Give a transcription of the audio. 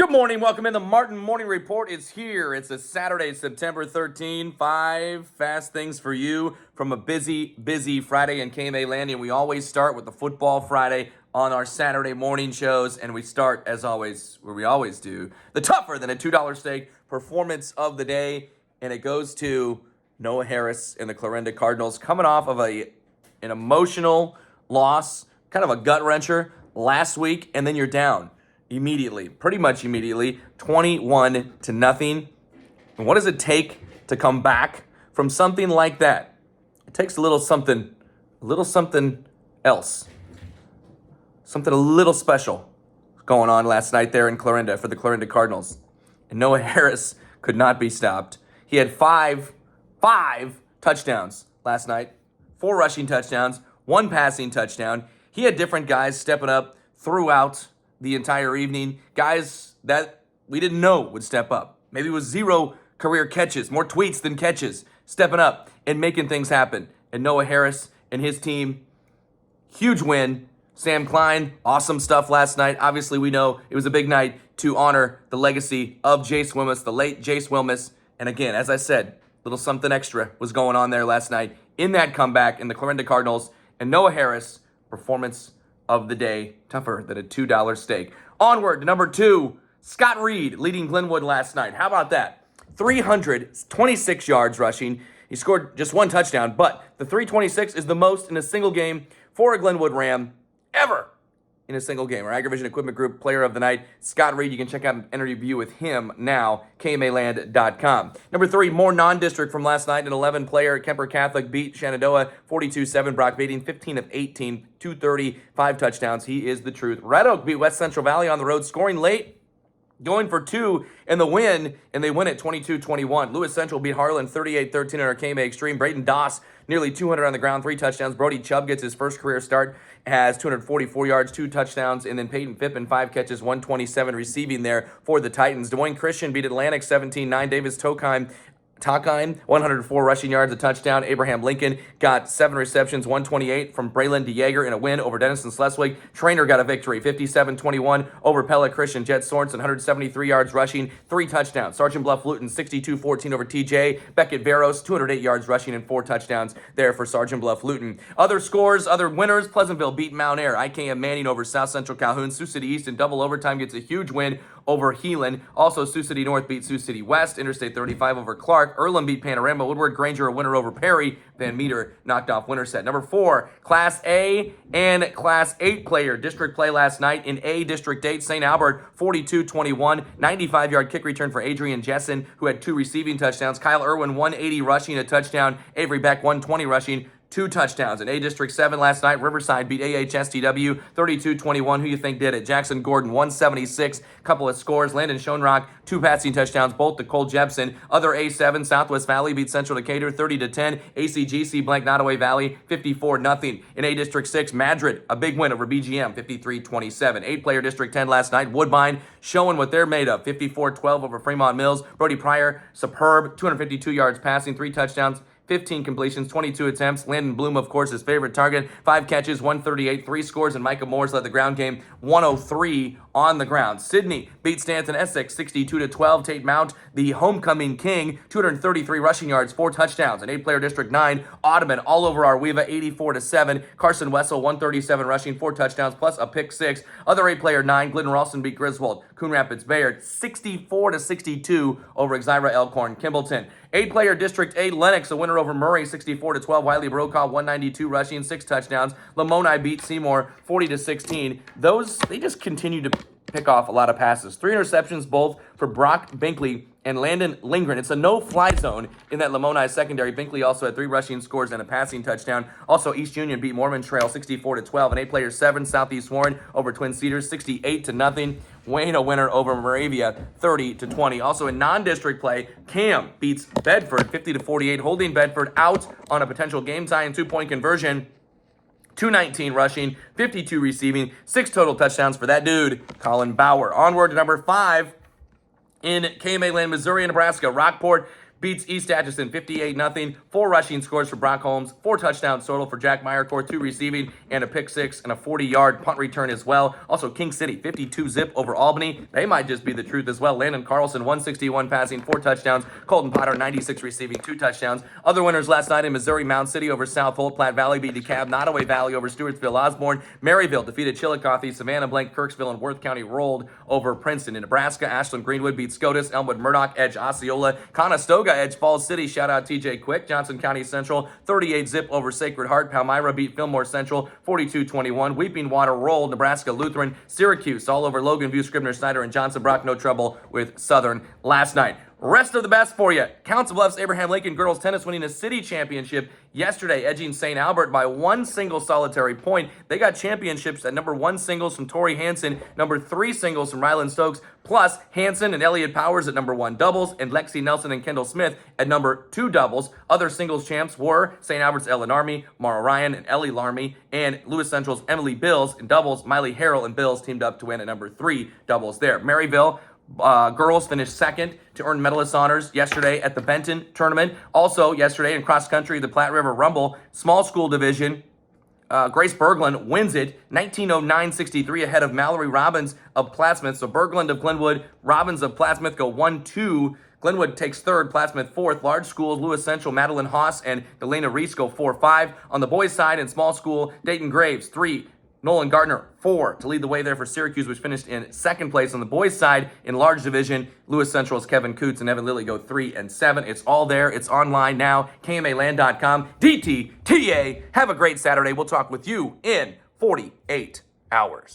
Good morning. Welcome in. The Martin Morning Report is here. It's a Saturday, September 13. 5 fast things for you from a busy Friday in KMA land. And we always start with the Football Friday on our Saturday morning shows. And we start, as always, where we always do, the tougher than a $2 steak performance of the day. And it goes to Noah Harris and the Clarinda Cardinals, coming off of an emotional loss, kind of a gut-wrencher last week, and then you're down pretty much immediately, 21-0. And what does it take to come back from something like that? It takes a little something else, something a little special going on last night there in Clarinda for the Clarinda Cardinals. And Noah Harris could not be stopped. He had five touchdowns last night, 4 rushing touchdowns, 1 passing touchdown. He had different guys stepping up throughout the entire evening, guys that we didn't know would step up. Maybe it was 0 career catches, more tweets than catches, stepping up and making things happen. And Noah Harris and his team, huge win. Sam Klein, awesome stuff last night. Obviously, we know it was a big night to honor the legacy of Jace Wilmus, the late Jace Wilmus. And again, as I said, a little something extra was going on there last night in that comeback in the Clarinda Cardinals. And Noah Harris, performance of the day, tougher than a $2 steak. Onward to number 2, Scott Reed leading Glenwood last night. How about that? 326 yards rushing. He scored just 1 touchdown, but the 326 is the most in a single game for a Glenwood Ram ever in a single game. Our Agrivision Equipment Group Player of the Night, Scott Reed. You can check out an interview with him now, KMAland.com. Number 3, more non-district from last night. An 11-player Kemper Catholic beat Shenandoah 42-7. Brock Bating, 15 of 18, 230, 5 touchdowns. He is the truth. Red Oak beat West Central Valley on the road, scoring late, going for 2 in the win, and they win it 22-21. Lewis Central beat Harlan 38-13 in our KMA Extreme. Braden Doss, nearly 200 on the ground, 3 touchdowns. Brody Chubb gets his first career start, has 244 yards, 2 touchdowns, and then Peyton Phippen, 5 catches, 127 receiving there for the Titans. Des Moines Christian beat Atlantic 17-9. Davis Tokheim, 104 rushing yards, a touchdown. Abraham Lincoln got 7 receptions, 128 from Braylon DeYager in a win over Denison Schleswig. Trainer got a victory, 57-21 over Pella Christian. Jet Sorensen, 173 yards rushing, 3 touchdowns. Sergeant Bluff Luton, 62-14 over TJ. Beckett Veros, 208 yards rushing and 4 touchdowns there for Sergeant Bluff Luton. Other scores, other winners, Pleasantville beat Mount Air. IKM Manning over South Central Calhoun. Sioux City East in double overtime gets a huge win over Heelan. Also, Sioux City North beat Sioux City West. Interstate 35 over Clark. Earlham beat Panorama. Woodward Granger a winner over Perry. Van Meter knocked off Winterset. Number 4, Class A and Class 8 player district play last night in A District 8. St. Albert 42-21. 95-yard kick return for Adrian Jessen, who had 2 receiving touchdowns. Kyle Irwin 180 rushing, a touchdown. Avery Beck 120 rushing, 2 touchdowns. In A District 7 last night, Riverside beat AHSTW 32-21. Who you think did it? Jackson Gordon, 176. Couple of scores. Landon Schoenrock, 2 passing touchdowns, both to Cole Jepson. Other A7, Southwest Valley beat Central Decatur 30-10. ACGC blanked Nottoway Valley 54-0. In A District 6, Madrid, a big win over BGM 53-27. 8-player District 10 last night, Woodbine showing what they're made of, 54-12 over Fremont Mills. Brody Pryor, superb, 252 yards passing, 3 touchdowns, 15 completions, 22 attempts. Landon Bloom, of course, his favorite target. 5 catches, 138, 3 scores, and Micah Moores led the ground game, 103 on the ground. Sydney beat Stanton Essex 62-12. Tate Mount, the homecoming king, 233 rushing yards, 4 touchdowns. An 8-player District 9, Audubon all over Arweva, 84-7. Carson Wessel, 137 rushing, 4 touchdowns, plus a pick 6. Other 8-player 9, Glidden Ralston beat Griswold. Coon Rapids Bayard, 64-62 over Exira Elkhorn Kimballton. 8-player District 8, Lennox, a winner over Murray, 64-12. Wiley Brokaw, 192 rushing, 6 touchdowns. Lamoni beat Seymour, 40-16. They just continue to pick off a lot of passes. 3 interceptions, both for Brock Binkley and Landon Lindgren. It's a no-fly zone in that Lamoni secondary. Binkley also had 3 rushing scores and a passing touchdown. Also, East Union beat Mormon Trail 64-12. An 8-player 7, Southeast Warren over Twin Cedars, 68-0. Wayne a winner over Moravia, 30-20. Also in non-district play, Cam beats Bedford 50-48, holding Bedford out on a potential game tie and 2-point conversion. 219 rushing, 52 receiving, 6 total touchdowns for that dude, Colin Bauer. Onward to number 5 in KMA land, Missouri and Nebraska. Rockport beats East Atchison 58-0. 4 rushing scores for Brock Holmes, 4 touchdowns total for Jack Meyercore, 2 receiving, and a pick 6 and a 40-yard punt return as well. Also, King City 52-zip over Albany. They might just be the truth as well. Landon Carlson 161 passing, 4 touchdowns. Colton Potter 96 receiving, 2 touchdowns. Other winners last night in Missouri: Mound City over South Holt, Platte Valley beat DeKalb, Nottoway Valley over Stewartsville Osborne, Maryville defeated Chillicothe, Savannah Blank, Kirksville, and Worth County rolled over Princeton. In Nebraska, Ashland Greenwood beat SCOTUS, Elmwood Murdoch edge Osceola, Conestoga edge Falls City, shout out TJ Quick. Johnson County Central 38-zip over Sacred Heart. Palmyra beat Fillmore Central 42-21. Weeping Water rolled Nebraska Lutheran. Syracuse all over Logan View, Scribner Snyder, and Johnson Brock no trouble with Southern last night. Rest of the best for you. Council Bluffs Abraham Lincoln girls tennis winning a city championship yesterday, edging St. Albert by 1 single solitary point. They got championships at number 1 singles from Tori Hansen, number 3 singles from Ryland Stokes, plus Hansen and Elliott Powers at number 1 doubles, and Lexi Nelson and Kendall Smith at number 2 doubles. Other singles champs were St. Albert's Ellen Army, Mara Ryan and Ellie Larmy, and Lewis Central's Emily Bills. In doubles, Miley Harrell and Bills teamed up to win at number 3 doubles there. Maryville girls finished second to earn medalist honors yesterday at the Benton tournament. Also yesterday in cross country, the Platte River Rumble small school division, Grace Berglund wins it 19:09.63 ahead of Mallory Robbins of Plattsmouth. So Berglund of Glenwood, Robbins of Plattsmouth go 1-2. Glenwood takes third, Plattsmouth fourth. Large schools, Lewis Central, Madeline Haas and Delana Reese go 4-5. On the boys' side in small school, Dayton Graves 3. Nolan Gardner 4 to lead the way there for Syracuse, which finished in second place. On the boys' side in large division, Lewis Central's Kevin Coots and Evan Lilly go 3 and 7. It's all there. It's online now. KMAland.com. DTTA. Have a great Saturday. We'll talk with you in 48 hours.